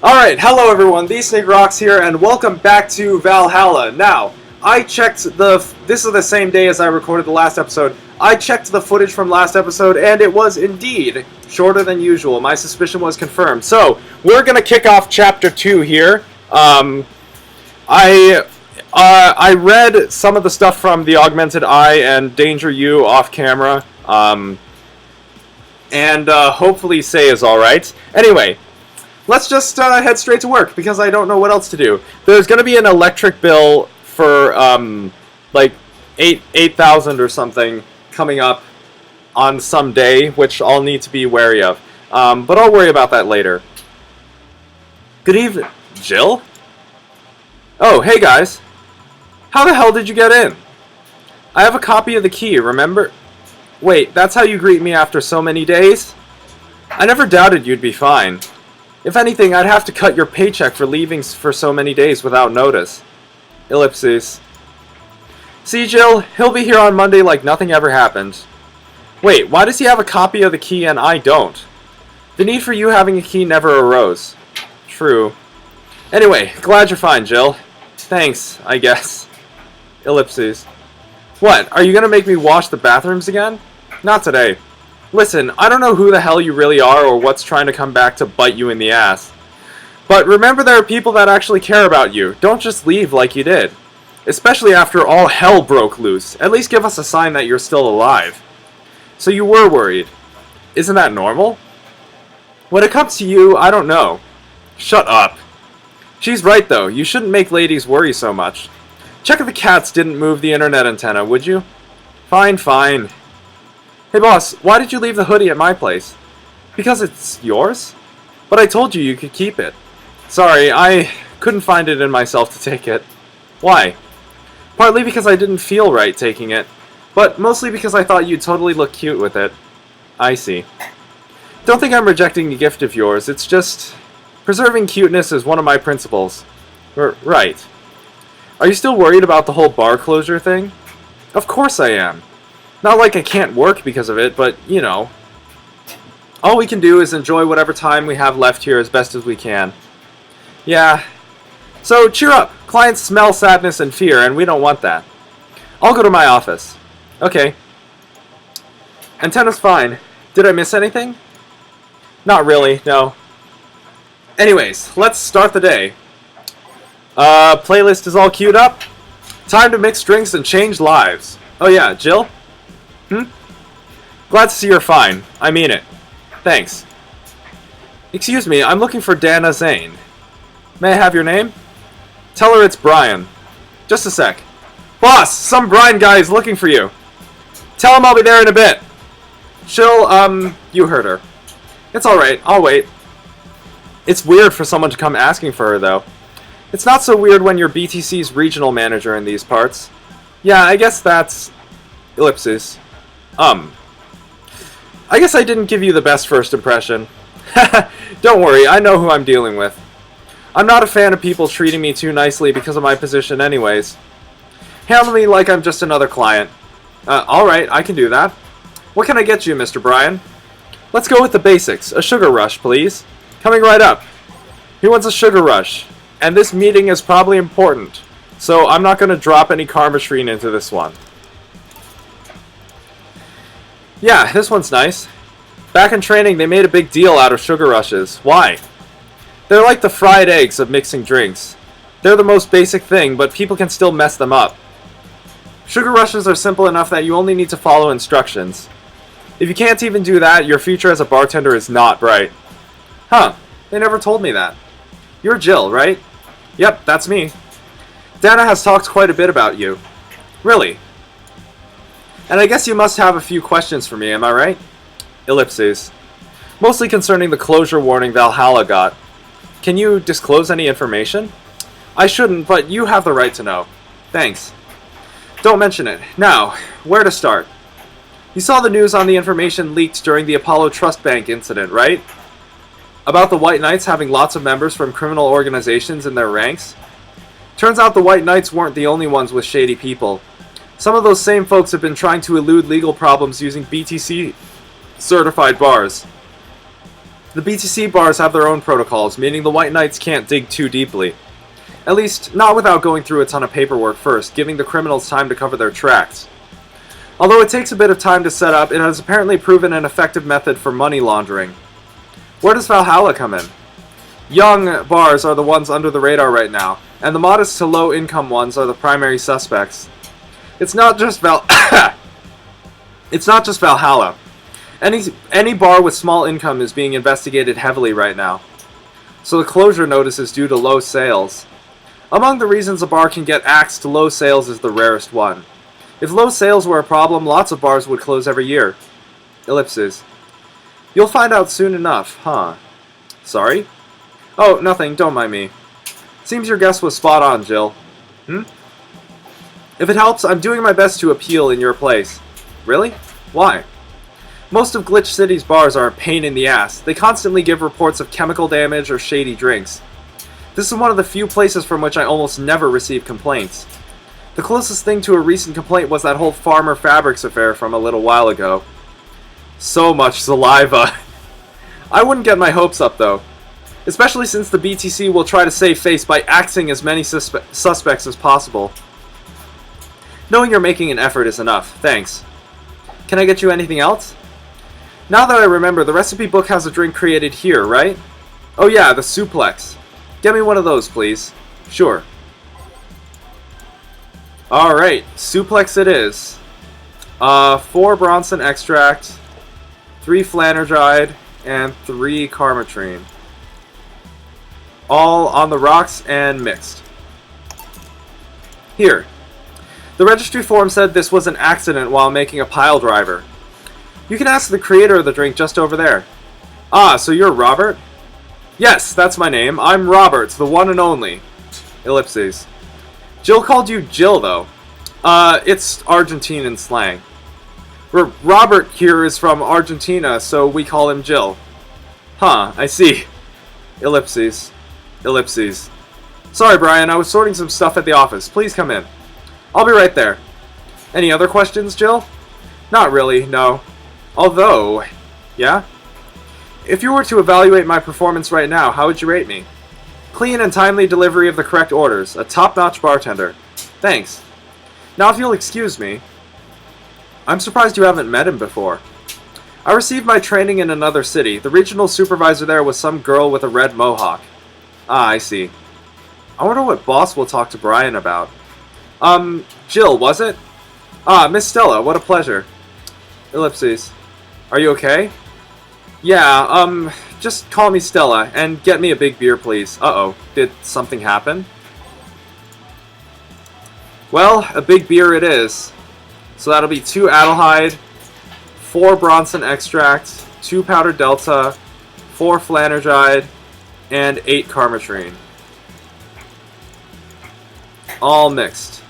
Alright, hello everyone, The Snake Rocks here, and welcome back to Valhalla. Now, I checked this is the same day as I recorded the last episode. I checked the footage from last episode, and it was indeed shorter than usual. My suspicion was confirmed. So, we're gonna kick off Chapter 2 here. I read some of the stuff from the Augmented Eye and Danger You off camera, and hopefully Say is alright. Anyway, let's just head straight to work, because I don't know what else to do. There's going to be an electric bill for, like, 8,000 or something coming up on some day, which I'll need to be wary of. But I'll worry about that later. Good evening. Jill? Oh, hey guys. How the hell did you get in? I have a copy of the key, remember? Wait, that's how you greet me after so many days? I never doubted you'd be fine. If anything, I'd have to cut your paycheck for leaving for so many days without notice. Ellipses. See, Jill, he'll be here on Monday like nothing ever happened. Wait, why does he have a copy of the key and I don't? The need for you having a key never arose. True. Anyway, glad you're fine, Jill. Thanks, I guess. Ellipses. What, are you gonna make me wash the bathrooms again? Not today. Listen, I don't know who the hell you really are or what's trying to come back to bite you in the ass. But remember, there are people that actually care about you. Don't just leave like you did. Especially after all hell broke loose. At least give us a sign that you're still alive. So you were worried. Isn't that normal? When it comes to you, I don't know. Shut up. She's right though, you shouldn't make ladies worry so much. Check if the cats didn't move the internet antenna, would you? Fine, fine. Hey boss, why did you leave the hoodie at my place? Because it's yours? But I told you could keep it. Sorry, I couldn't find it in myself to take it. Why? Partly because I didn't feel right taking it, but mostly because I thought you'd totally look cute with it. I see. Don't think I'm rejecting a gift of yours, it's just... preserving cuteness is one of my principles. Right. Are you still worried about the whole bar closure thing? Of course I am. Not like I can't work because of it, but, you know. All we can do is enjoy whatever time we have left here as best as we can. Yeah. So, cheer up. Clients smell sadness and fear, and we don't want that. I'll go to my office. Okay. Antenna's fine. Did I miss anything? Not really, no. Anyways, let's start the day. Playlist is all queued up. Time to mix drinks and change lives. Oh yeah, Jill? Glad to see you're fine. I mean it. Thanks. Excuse me, I'm looking for Dana Zane. May I have your name? Tell her it's Brian. Just a sec. Boss, some Brian guy is looking for you. Tell him I'll be there in a bit. She'll, you heard her. It's alright, I'll wait. It's weird for someone to come asking for her, though. It's not so weird when you're BTC's regional manager in these parts. Yeah, I guess that's... Ellipses. I guess I didn't give you the best first impression. Don't worry, I know who I'm dealing with. I'm not a fan of people treating me too nicely because of my position anyways. Handle me like I'm just another client. Alright, I can do that. What can I get you, Mr. Brian? Let's go with the basics. A sugar rush, please. Coming right up. He wants a sugar rush. And this meeting is probably important. So I'm not going to drop any Karmatrine into this one. Yeah, this one's nice. Back in training, they made a big deal out of sugar rushes. Why? They're like the fried eggs of mixing drinks. They're the most basic thing, but people can still mess them up. Sugar rushes are simple enough that you only need to follow instructions. If you can't even do that, your future as a bartender is not bright. Huh, they never told me that. You're Jill, right? Yep, that's me. Dana has talked quite a bit about you. Really? And I guess you must have a few questions for me, am I right? Ellipses. Mostly concerning the closure warning Valhalla got. Can you disclose any information? I shouldn't, but you have the right to know. Thanks. Don't mention it. Now, where to start? You saw the news on the information leaked during the Apollo Trust Bank incident, right? About the White Knights having lots of members from criminal organizations in their ranks? Turns out the White Knights weren't the only ones with shady people. Some of those same folks have been trying to elude legal problems using BTC certified bars. The BTC bars have their own protocols, meaning the White Knights can't dig too deeply. At least, not without going through a ton of paperwork first, giving the criminals time to cover their tracks. Although it takes a bit of time to set up, it has apparently proven an effective method for money laundering. Where does Valhalla come in? Young bars are the ones under the radar right now, and the modest to low income ones are the primary suspects. It's not just It's not just Valhalla. Any bar with small income is being investigated heavily right now. So the closure notice is due to low sales. Among the reasons a bar can get axed, low sales is the rarest one. If low sales were a problem, lots of bars would close every year. Ellipses. You'll find out soon enough, huh? Sorry? Oh, nothing, don't mind me. Seems your guess was spot on, Jill. If it helps, I'm doing my best to appeal in your place. Really? Why? Most of Glitch City's bars are a pain in the ass. They constantly give reports of chemical damage or shady drinks. This is one of the few places from which I almost never receive complaints. The closest thing to a recent complaint was that whole Farmer Fabrics affair from a little while ago. So much saliva. I wouldn't get my hopes up, though. Especially since the BTC will try to save face by axing as many suspects as possible. Knowing you're making an effort is enough. Thanks. Can I get you anything else? Now that I remember, the recipe book has a drink created here, right? Oh yeah, the suplex. Get me one of those, please. Sure. Alright, suplex it is. 4 Bronson extract, 3 Flanergide, and 3 Carmetrine. All on the rocks and mixed. Here. The registry form said this was an accident while making a pile driver. You can ask the creator of the drink just over there. Ah, so you're Robert? Yes, that's my name. I'm Robert, the one and only. Ellipses. Jill called you Jill, though. It's Argentinian slang. Robert here is from Argentina, so we call him Jill. Huh, I see. Ellipses. Ellipses. Sorry, Brian, I was sorting some stuff at the office. Please come in. I'll be right there. Any other questions, Jill? Not really, no. Although, yeah? If you were to evaluate my performance right now, how would you rate me? Clean and timely delivery of the correct orders. A top-notch bartender. Thanks. Now if you'll excuse me, I'm surprised you haven't met him before. I received my training in another city. The regional supervisor there was some girl with a red mohawk. Ah, I see. I wonder what boss will talk to Brian about. Jill, was it? Ah, Miss Stella, what a pleasure. Ellipses. Are you okay? Yeah, just call me Stella, and get me a big beer, please. Uh-oh, did something happen? Well, a big beer it is. So that'll be 2 Adelhyde, 4 Bronson extract, 2 powdered Delta, 4 Flanergide, and 8 Carmetrine. All mixed.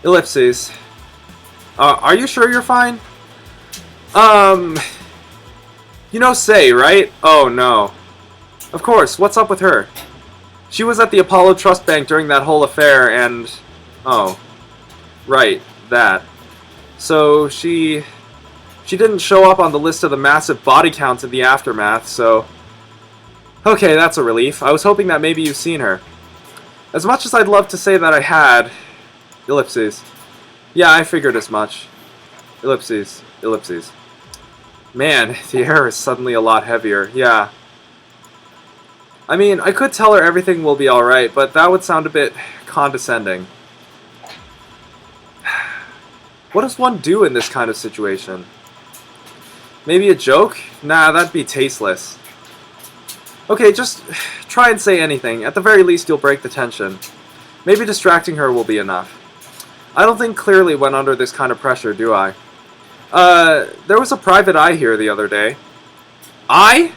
Ellipses. Are you sure you're fine? You know Say, right? Oh, no. Of course, what's up with her? She was at the Apollo Trust Bank during that whole affair, and... Oh. Right, that. So, she didn't show up on the list of the massive body counts in the aftermath, so... Okay, that's a relief. I was hoping that maybe you've seen her. As much as I'd love to say that I had... Ellipses. Yeah, I figured as much. Ellipses. Ellipses. Man, the air is suddenly a lot heavier. Yeah. I mean, I could tell her everything will be alright, but that would sound a bit condescending. What does one do in this kind of situation? Maybe a joke? Nah, that'd be tasteless. Okay, just try and say anything. At the very least, you'll break the tension. Maybe distracting her will be enough. I don't think clearly when under this kind of pressure, do I? There was a private eye here the other day. I?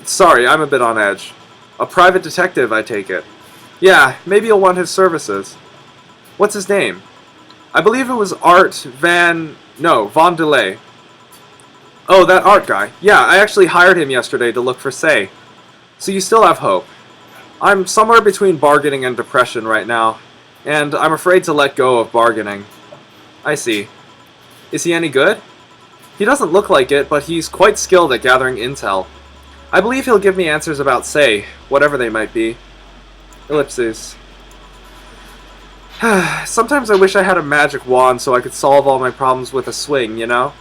Sorry, I'm a bit on edge. A private detective, I take it. Yeah, maybe you'll want his services. What's his name? I believe it was Von Delay. Oh, that Art guy. Yeah, I actually hired him yesterday to look for Say. So you still have hope. I'm somewhere between bargaining and depression right now, and I'm afraid to let go of bargaining. I see. Is he any good? He doesn't look like it, but he's quite skilled at gathering intel. I believe he'll give me answers about Say, whatever they might be. Ellipses. Sometimes I wish I had a magic wand so I could solve all my problems with a swing, you know?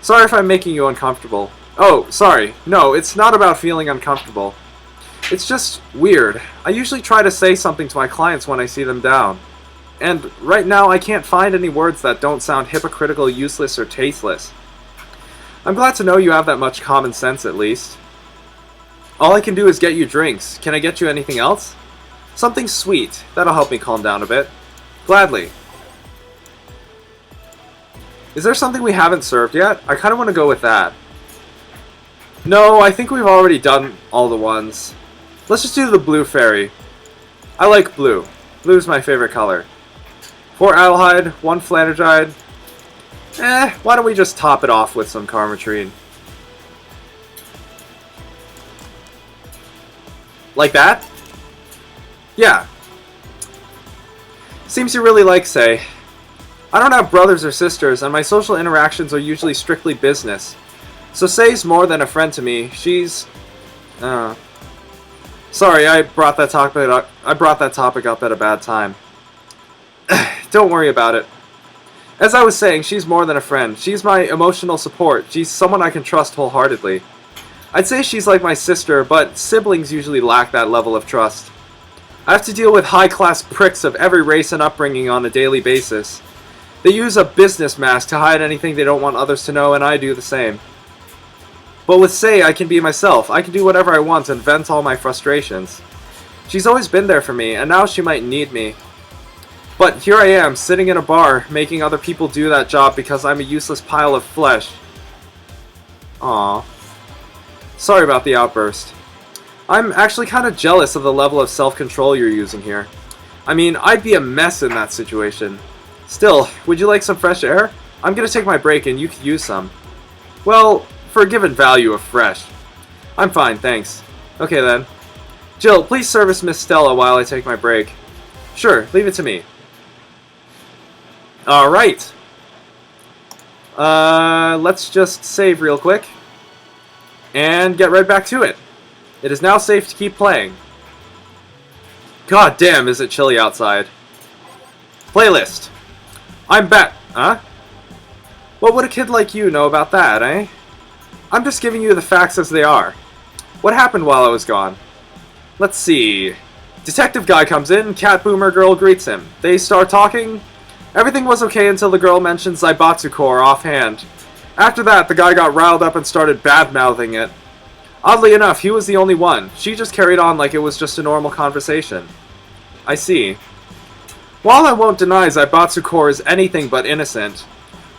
Sorry if I'm making you uncomfortable. Oh, sorry. No, it's not about feeling uncomfortable. It's just weird. I usually try to say something to my clients when I see them down. And right now I can't find any words that don't sound hypocritical, useless, or tasteless. I'm glad to know you have that much common sense at least. All I can do is get you drinks. Can I get you anything else? Something sweet. That'll help me calm down a bit. Gladly. Is there something we haven't served yet? I kind of want to go with that. No, I think we've already done all the ones. Let's just do the blue fairy. I like blue. Blue's my favorite color. 4 Adelhyde, 1 Flannergide. Why don't we just top it off with some Karmatrine? Like that? Yeah. Seems you really like Say. I don't have brothers or sisters, and my social interactions are usually strictly business. So Say's more than a friend to me. She's... Sorry, I brought that topic up at a bad time. Don't worry about it. As I was saying, she's more than a friend. She's my emotional support. She's someone I can trust wholeheartedly. I'd say she's like my sister, but siblings usually lack that level of trust. I have to deal with high-class pricks of every race and upbringing on a daily basis. They use a business mask to hide anything they don't want others to know, and I do the same. But with Say, I can be myself. I can do whatever I want and vent all my frustrations. She's always been there for me, and now she might need me. But here I am, sitting in a bar, making other people do that job because I'm a useless pile of flesh. Aww. Sorry about the outburst. I'm actually kind of jealous of the level of self-control you're using here. I mean, I'd be a mess in that situation. Still, would you like some fresh air? I'm gonna take my break and you could use some. Well, for a given value of fresh. I'm fine, thanks. Okay then. Jill, please service Miss Stella while I take my break. Sure, leave it to me. Alright. Let's just save real quick. And get right back to it. It is now safe to keep playing. God damn, is it chilly outside. Playlist. I'm back. Huh? What would a kid like you know about that, eh? I'm just giving you the facts as they are. What happened while I was gone? Let's see. Detective guy comes in, cat boomer girl greets him. They start talking. Everything was okay until the girl mentioned Zaibatsu Core offhand. After that, the guy got riled up and started bad-mouthing it. Oddly enough, he was the only one. She just carried on like it was just a normal conversation. I see. While I won't deny Zaibatsu Core is anything but innocent,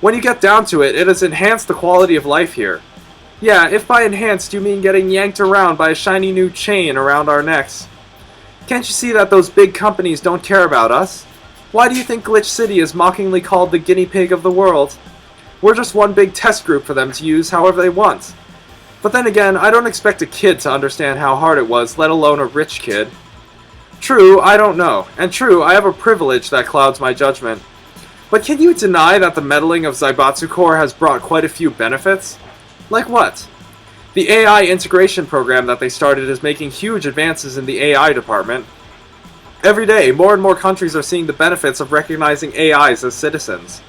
when you get down to it, it has enhanced the quality of life here. Yeah, if by enhanced you mean getting yanked around by a shiny new chain around our necks. Can't you see that those big companies don't care about us? Why do you think Glitch City is mockingly called the guinea pig of the world? We're just one big test group for them to use however they want. But then again, I don't expect a kid to understand how hard it was, let alone a rich kid. True, I don't know. And true, I have a privilege that clouds my judgment. But can you deny that the meddling of Zaibatsu Core has brought quite a few benefits? Like what? The AI integration program that they started is making huge advances in the AI department. Every day, more and more countries are seeing the benefits of recognizing AIs as citizens.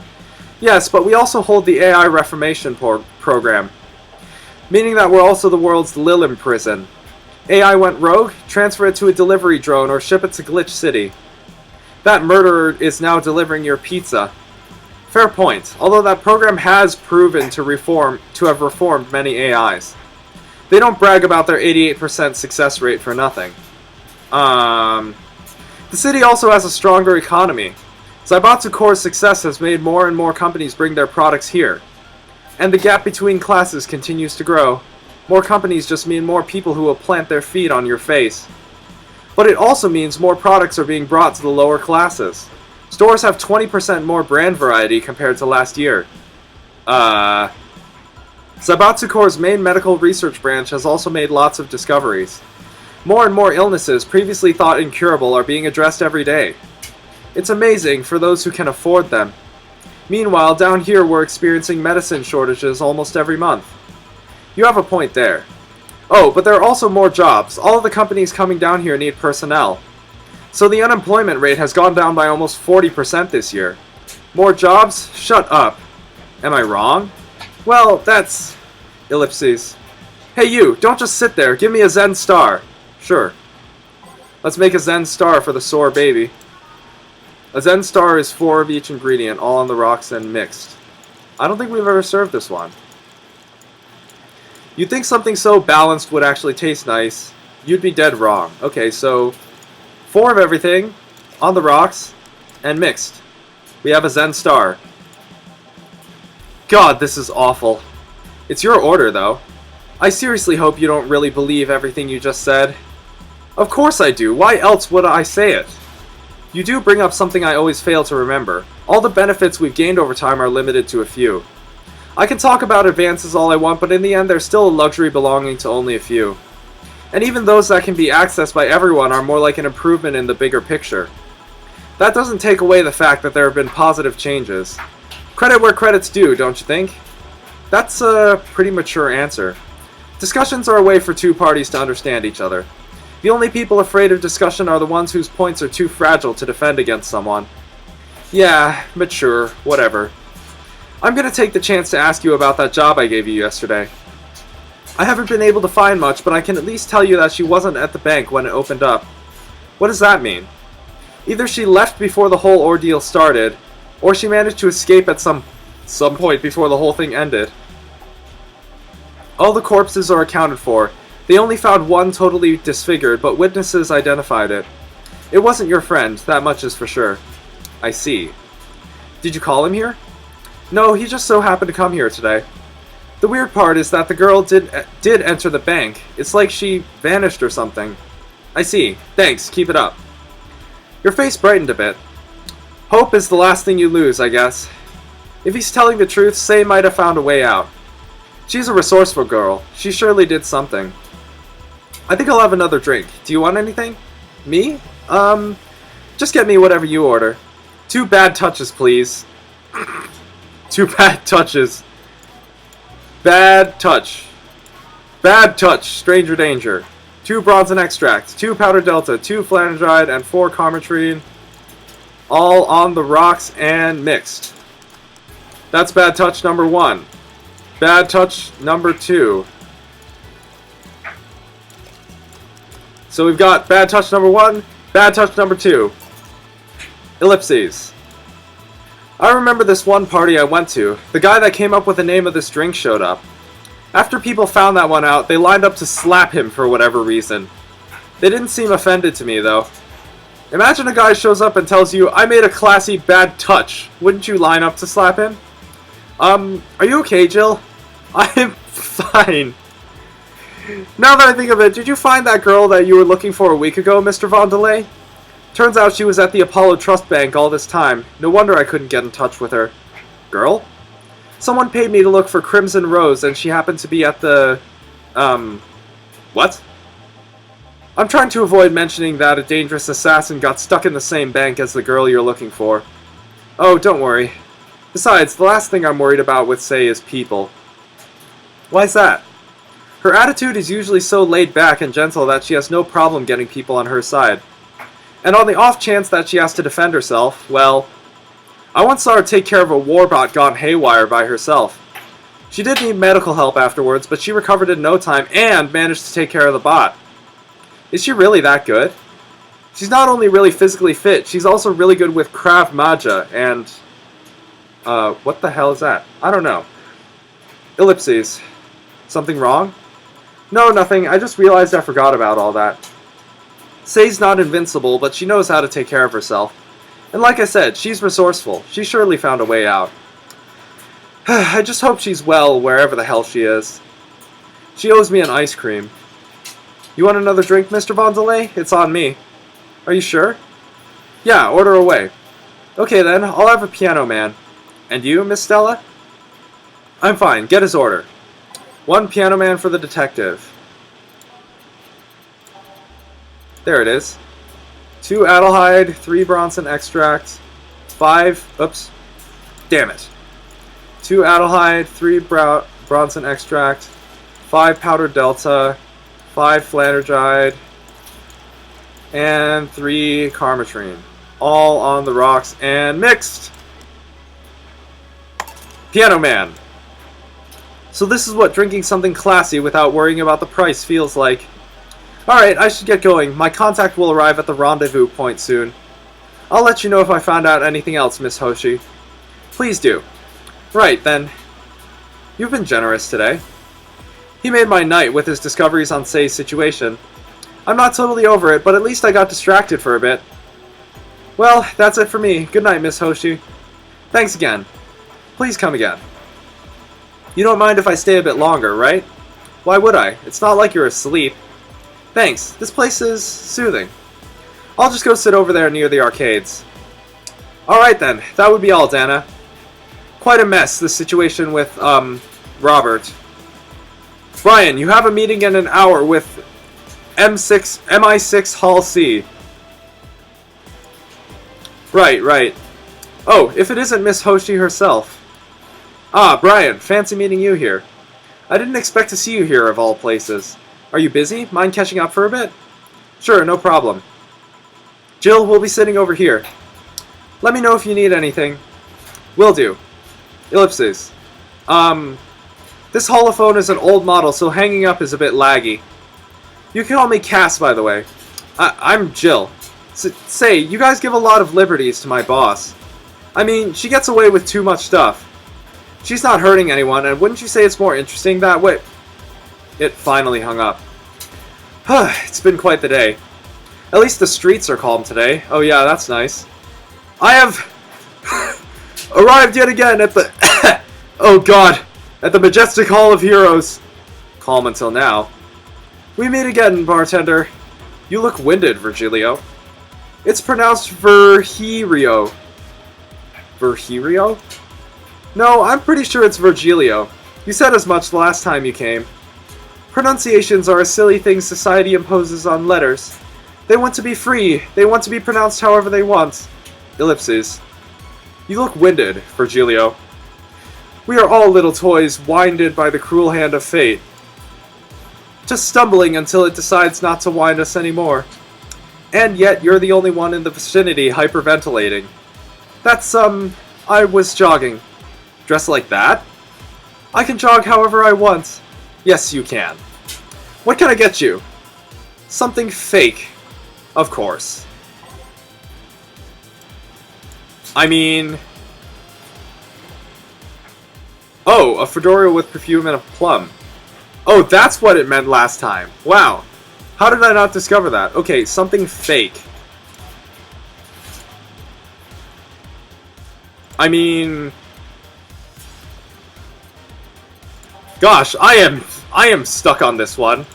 Yes, but we also hold the AI Reformation program, meaning that we're also the world's Lilim prison. AI went rogue, transfer it to a delivery drone or ship it to Glitch City. That murderer is now delivering your pizza. Fair point, although that program has proven to have reformed many AIs. They don't brag about their 88% success rate for nothing. The city also has a stronger economy. Zaibatsu Core's success has made more and more companies bring their products here. And the gap between classes continues to grow. More companies just mean more people who will plant their feet on your face. But it also means more products are being brought to the lower classes. Stores have 20% more brand variety compared to last year. Zaibatsu Core's main medical research branch has also made lots of discoveries. More and more illnesses previously thought incurable are being addressed every day. It's amazing for those who can afford them. Meanwhile, down here we're experiencing medicine shortages almost every month. You have a point there. Oh, but there are also more jobs. All of the companies coming down here need personnel. So the unemployment rate has gone down by almost 40% this year. More jobs? Shut up. Am I wrong? Well, that's... Ellipses. Hey you, don't just sit there. Give me a Zen star. Sure. Let's make a Zen star for the sore baby. A Zen star is 4 of each ingredient, all on the rocks and mixed. I don't think we've ever served this one. You'd think something so balanced would actually taste nice. You'd be dead wrong. Okay, so 4 of everything, on the rocks, and mixed. We have a Zen star. God, this is awful. It's your order, though. I seriously hope you don't really believe everything you just said. Of course I do. Why else would I say it? You do bring up something I always fail to remember. All the benefits we've gained over time are limited to a few. I can talk about advances all I want, but in the end they're still a luxury belonging to only a few. And even those that can be accessed by everyone are more like an improvement in the bigger picture. That doesn't take away the fact that there have been positive changes. Credit where credit's due, don't you think? That's a pretty mature answer. Discussions are a way for two parties to understand each other. The only people afraid of discussion are the ones whose points are too fragile to defend against someone. Yeah, mature, whatever. I'm gonna take the chance to ask you about that job I gave you yesterday. I haven't been able to find much, but I can at least tell you that she wasn't at the bank when it opened up. What does that mean? Either she left before the whole ordeal started, or she managed to escape at some point before the whole thing ended. All the corpses are accounted for. They only found one totally disfigured, but witnesses identified it. It wasn't your friend, that much is for sure. I see. Did you call him here? No, he just so happened to come here today. The weird part is that the girl did enter the bank. It's like she vanished or something. I see. Thanks, keep it up. Your face brightened a bit. Hope is the last thing you lose, I guess. If he's telling the truth, Say might have found a way out. She's a resourceful girl. She surely did something. I think I'll have another drink. Do you want anything? Me? Just get me whatever you order. 2 bad touches, please. 2 bad touches. Bad touch. Bad touch. Stranger danger. 2 bronzen extracts. 2 powder delta. 2 flanidride. And 4 carmetrine. All on the rocks and mixed. That's bad touch number 1. Bad touch number 2. So we've got bad touch number 1, bad touch number 2. Ellipses. I remember this one party I went to. The guy that came up with the name of this drink showed up. After people found that one out, they lined up to slap him for whatever reason. They didn't seem offended to me, though. Imagine a guy shows up and tells you, I made a classy bad touch. Wouldn't you line up to slap him? Are you okay, Jill? I'm fine. Now that I think of it, did you find that girl that you were looking for a week ago, Mr. Vondelay? Turns out she was at the Apollo Trust Bank all this time. No wonder I couldn't get in touch with her. Girl? Someone paid me to look for Crimson Rose, and she happened to be at the... What? I'm trying to avoid mentioning that a dangerous assassin got stuck in the same bank as the girl you're looking for. Oh, don't worry. Besides, the last thing I'm worried about with Say is people. Why's that? Her attitude is usually so laid back and gentle that she has no problem getting people on her side. And on the off chance that she has to defend herself, well, I once saw her take care of a warbot gone haywire by herself. She did need medical help afterwards, but she recovered in no time and managed to take care of the bot. Is she really that good? She's not only really physically fit, she's also really good with Krav Maga and... what the hell is that? I don't know. Ellipses. Something wrong? No, nothing. I just realized I forgot about all that. Say's not invincible, but she knows how to take care of herself. And like I said, she's resourceful. She surely found a way out. I just hope she's well wherever the hell she is. She owes me an ice cream. You want another drink, Mr. Vondelay? It's on me. Are you sure? Yeah, order away. Okay then, I'll have a piano man. And you, Miss Stella? I'm fine. Get his order. 1 piano man for the detective. There it is. 2 Adelhyde, 3 Bronson extracts, 5, oops, Damn it. 2 aldehyde, 3 bronson extract, 5 powdered delta, 5 flanergide, and 3 carmitrine. All on the rocks and mixed. Piano Man. So this is what drinking something classy without worrying about the price feels like. Alright, I should get going. My contact will arrive at the rendezvous point soon. I'll let you know if I found out anything else, Miss Hoshi. Please do. Right, then. You've been generous today. He made my night with his discoveries on Sei's situation. I'm not totally over it, but at least I got distracted for a bit. Well, that's it for me. Good night, Miss Hoshi. Thanks again. Please come again. You don't mind if I stay a bit longer, right? Why would I? It's not like you're asleep. Thanks. This place is soothing. I'll just go sit over there near the arcades. Alright then. That would be all, Dana. Quite a mess, this situation with, Robert. Brian, you have a meeting in an hour with MI6 Hall C. Right. Oh, if it isn't Miss Hoshi herself. Ah, Brian, fancy meeting you here. I didn't expect to see you here, of all places. Are you busy? Mind catching up for a bit? Sure, no problem. Jill, we'll be sitting over here. Let me know if you need anything. Will do. Ellipses. This holophone is an old model, so hanging up is a bit laggy. You can call me Cass, by the way. I'm Jill. Say, you guys give a lot of liberties to my boss. I mean, she gets away with too much stuff. She's not hurting anyone, and wouldn't you say it's more interesting that way? It finally hung up. It's been quite the day. At least the streets are calm today. Oh yeah, that's nice. I have arrived yet again at the oh god, at the majestic Hall of Heroes. Calm until now. We meet again, bartender. You look winded, Virgilio. It's pronounced Virgilio. Virgilio? No, I'm pretty sure it's Virgilio. You said as much the last time you came. Pronunciations are a silly thing society imposes on letters. They want to be free. They want to be pronounced however they want. Ellipses. You look winded, Virgilio. We are all little toys, winded by the cruel hand of fate. Just stumbling until it decides not to wind us anymore. And yet, you're the only one in the vicinity hyperventilating. That's, I was jogging. Dressed like that? I can jog however I want. Yes, you can. What can I get you? Something fake. Of course. I mean... Oh, a fedora with perfume and a plum. Oh, that's what it meant last time. Wow. How did I not discover that? Okay, something fake. I mean... Gosh, I am stuck on this one.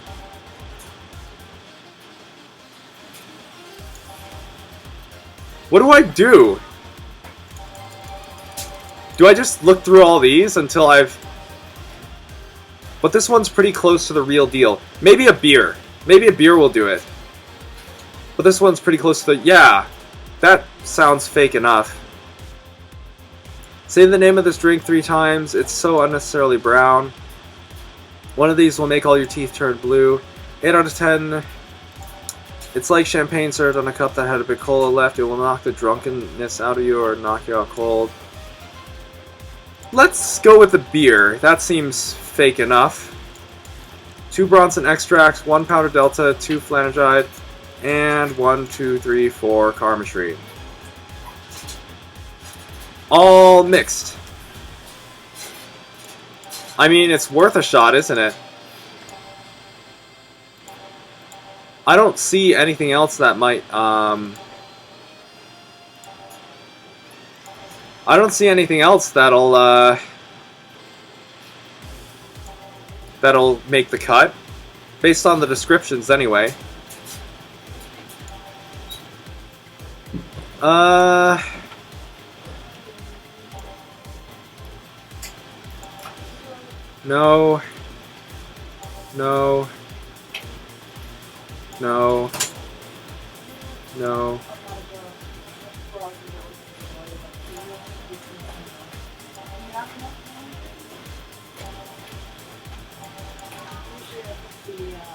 What do I do? Do I just look through all these until I've... But this one's pretty close to the real deal. Maybe a beer. Maybe a beer will do it. But this one's pretty close to the... Yeah, that sounds fake enough. Say the name of this drink 3 times. It's so unnecessarily brown. One of these will make all your teeth turn blue. 8 out of 10. It's like champagne served on a cup that had a bit cola left. It will knock the drunkenness out of you or knock you out cold. Let's go with the beer. That seems fake enough. 2 Bronson extracts, 1 powder delta, 2 flanergide, and 1, 2, 3, 4 carmitrine. All mixed. I mean, it's worth a shot, isn't it? I don't see anything else that might, I don't see anything else that'll, that'll make the cut. Based on the descriptions, anyway. No. No. No. No.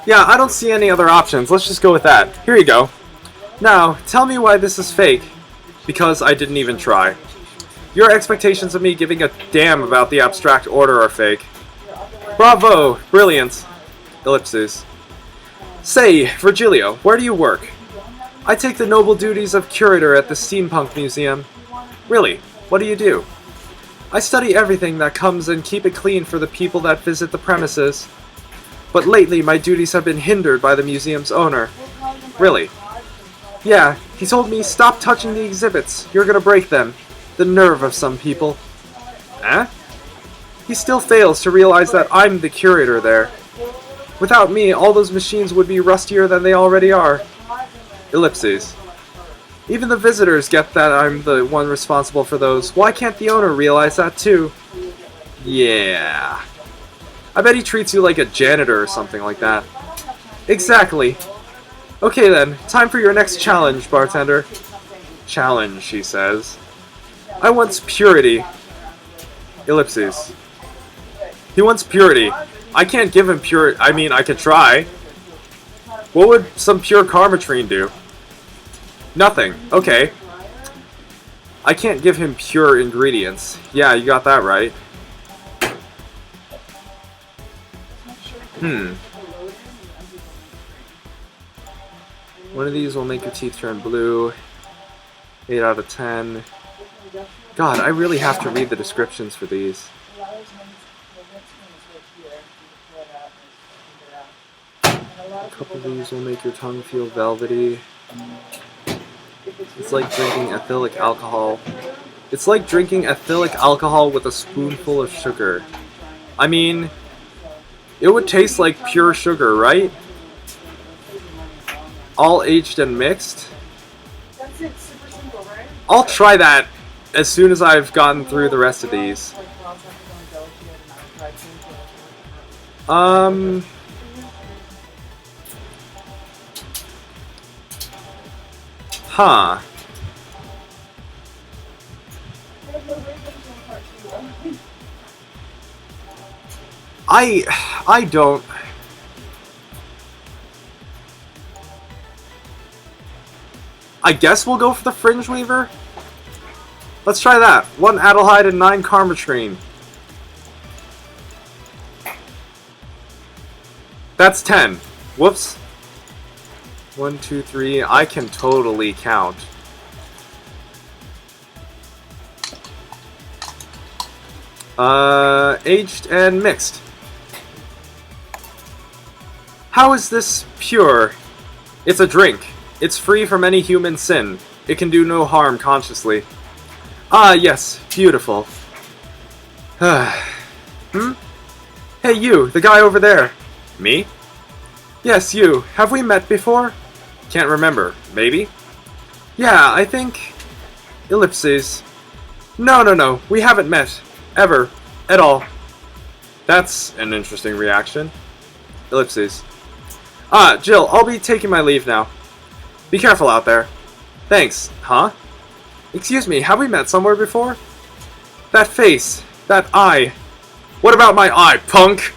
Yeah, I don't see any other options. Let's just go with that. Here you go. Now, tell me why this is fake. Because I didn't even try. Your expectations of me giving a damn about the abstract order are fake. Bravo! Brilliant! Ellipses. Say, Virgilio, where do you work? I take the noble duties of curator at the Steampunk Museum. Really? What do you do? I study everything that comes and keep it clean for the people that visit the premises. But lately my duties have been hindered by the museum's owner. Really? Yeah, he told me, stop touching the exhibits. You're gonna break them. The nerve of some people. Eh? He still fails to realize that I'm the curator there. Without me, all those machines would be rustier than they already are. Ellipses. Even the visitors get that I'm the one responsible for those. Why can't the owner realize that too? Yeah. I bet he treats you like a janitor or something like that. Exactly. Okay then, time for your next challenge, bartender. Challenge, he says. I want purity. Ellipses. He wants purity. I can't give him pure... I mean, I could try. What would some pure karmatrine do? Nothing. Okay. I can't give him pure ingredients. Yeah, you got that right. One of these will make your teeth turn blue. 8 out of 10. God, I really have to read the descriptions for these. A couple of these will make your tongue feel velvety. It's like drinking ethylic alcohol. It's like drinking ethylic alcohol with a spoonful of sugar. I mean, it would taste like pure sugar, right? All aged and mixed? That's it, super simple, right? I'll try that as soon as I've gotten through the rest of these. Huh. I don't... I guess we'll go for the Fringe Weaver? Let's try that. 1 Adelheid and 9 Karmatrine. That's 10. Whoops. 1, 2, 3. I can totally count. Aged and mixed. How is this pure? It's a drink. It's free from any human sin. It can do no harm consciously. Ah, yes. Beautiful. Hmm? Hey, you. The guy over there. Me? Yes, you. Have we met before? Can't remember. Maybe? Yeah, I think... Ellipses. No. We haven't met. Ever. At all. That's an interesting reaction. Ellipses. Ah, Jill, I'll be taking my leave now. Be careful out there. Thanks. Huh? Excuse me, have we met somewhere before? That face. That eye. What about my eye, punk?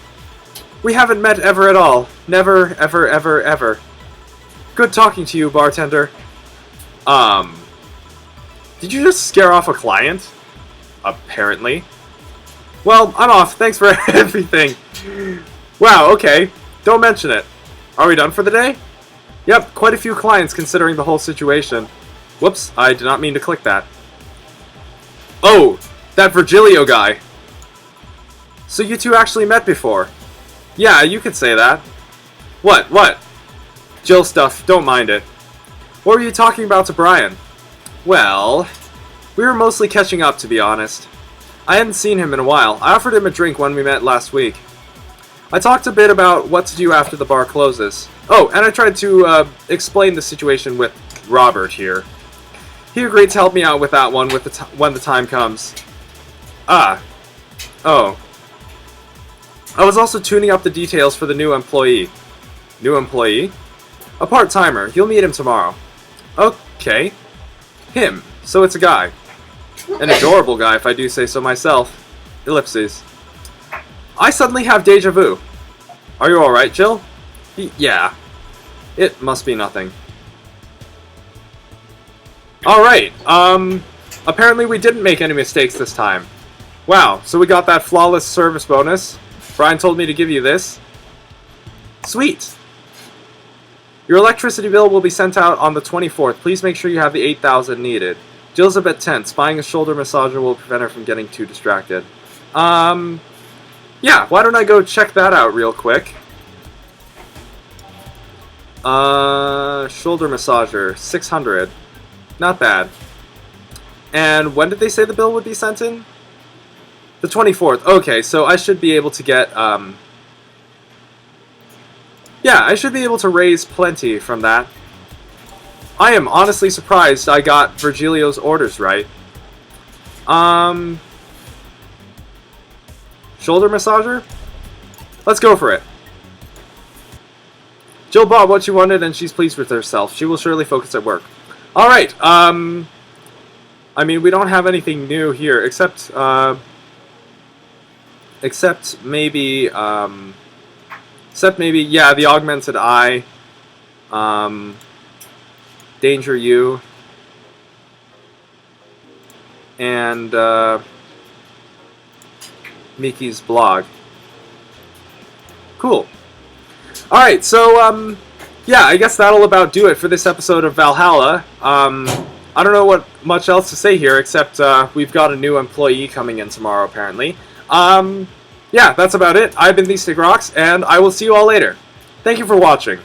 We haven't met ever at all. Never, ever, ever, ever. Good talking to you, bartender. Did you just scare off a client? Apparently. Well, I'm off. Thanks for everything. Wow, okay. Don't mention it. Are we done for the day? Yep, quite a few clients considering the whole situation. Whoops, I did not mean to click that. Oh, that Virgilio guy. So you two actually met before? Yeah, you could say that. What? Jill stuff, don't mind it. What were you talking about to Brian? Well, we were mostly catching up, to be honest. I hadn't seen him in a while. I offered him a drink when we met last week. I talked a bit about what to do after the bar closes. Oh, and I tried to explain the situation with Robert here. He agreed to help me out with that one when the time comes. Ah. Oh. I was also tuning up the details for the new employee. New employee? A part-timer. You'll meet him tomorrow. Okay. Him. So it's a guy. An adorable guy, if I do say so myself. Ellipses. I suddenly have deja vu. Are you alright, Jill? Yeah. It must be nothing. Alright, apparently we didn't make any mistakes this time. Wow, so we got that flawless service bonus. Brian told me to give you this. Sweet! Your electricity bill will be sent out on the 24th. Please make sure you have the 8,000 needed. Jill's a bit tense. Buying a shoulder massager will prevent her from getting too distracted. Yeah, why don't I go check that out real quick. Shoulder massager, 600. Not bad. And when did they say the bill would be sent in? The 24th. Okay, so I should be able to get, yeah, I should be able to raise plenty from that. I am honestly surprised I got Virgilio's orders right. Shoulder massager? Let's go for it. Jill bought what she wanted and she's pleased with herself. She will surely focus at work. Alright, I mean, we don't have anything new here, except maybe, yeah, the augmented eye, Danger You, and, Miki's blog. Cool. Alright, so, yeah, I guess that'll about do it for this episode of Valhalla. I don't know what much else to say here, except we've got a new employee coming in tomorrow, apparently. Yeah, that's about it. I've been The Stick Rocks, and I will see you all later. Thank you for watching.